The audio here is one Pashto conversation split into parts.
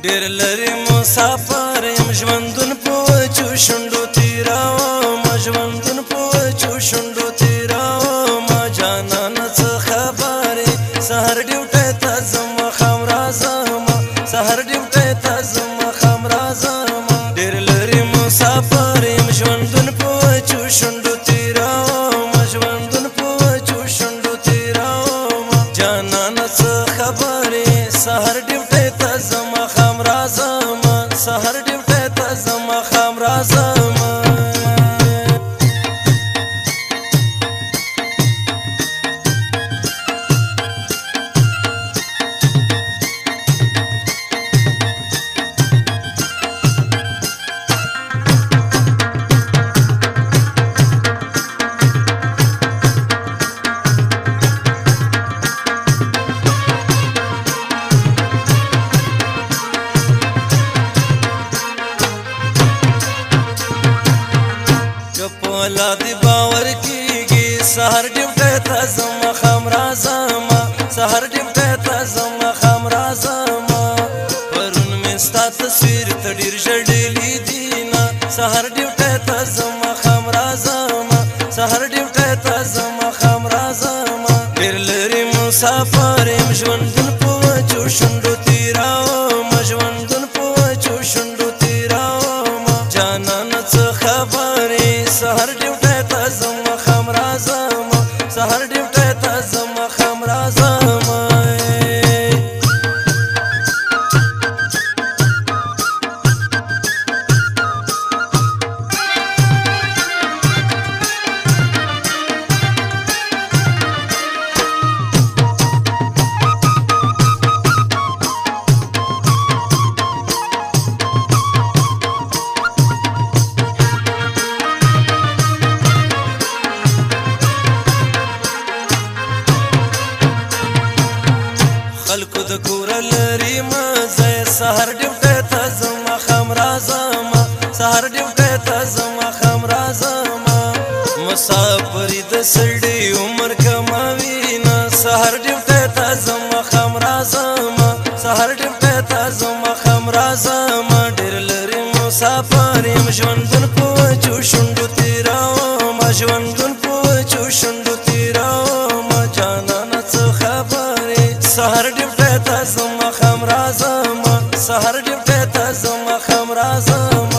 ډېر لري مسافر یم ژوندون په وچو شونډو تېروم ژوندون په وچو شونډو تېروم جانانه څه خبرې سهار ډیوټۍ ته ځم خام راځم سهار ډیوټۍ ته ځم خام راځم ډېر لري مسافر یم ژوندون په وچو شونډو تېروم ژوندون په وچو شونډو تېروم جانانه څه خبرې سهار ډیوټۍ ته ځم خام راځم سهار ډیوټۍ ته ځم خام راځم لا دی باور کیږي سهار ډیوټۍ ته ځم خام راځم سهار ډیوټۍ ته ځم خام راځم پرون مې ستا تصویر ته ډېر ژړلي دي نه سهار ډیوټۍ ته ځم خام راځم سهار ډیوټۍ ته ځم خام راځم ډېر لري مسافر یم ژوندون په وچو شونډو تېروم ژوندون په وچو شونډو تېروم جانانه څه خبرې سهار ډیوټۍ ته ځم خام راځم سهار ډیوټۍ ته ځم خام راځم خلکو د کوره لري مزه سهار ډیوټۍ ته ځم خام راځم سهار ډیوټۍ ته ځم خام راځم مسافري د سړي عمر کموي نه سهار ډیوټۍ ته ځم خام راځم سهار ډیوټۍ ته ځم خام راځم ډېر لري مسافر یم ژوندون په وچو شونډو تېروم ژوندون په وچو شونډو تېروم جانانه څه خبرې سهار ډیوټۍ ته ځم خام راځم سهار ډیوټۍ ته ځم خام راځم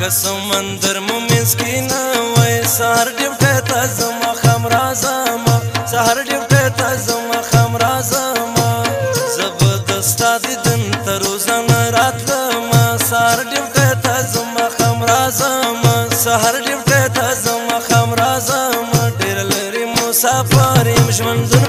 که سمندر مو منځ کې نه وای سهار ډیوټۍ ته ځم خام راځم سهار ډیوټۍ ته ځم خام راځم زه به د ستا دیدن ته روزانه راتلم سهار ډیوټۍ ته ځم خام راځم سهار ډیوټۍ ته ځم خام راځم ډېر لري مسافر یم ژوندون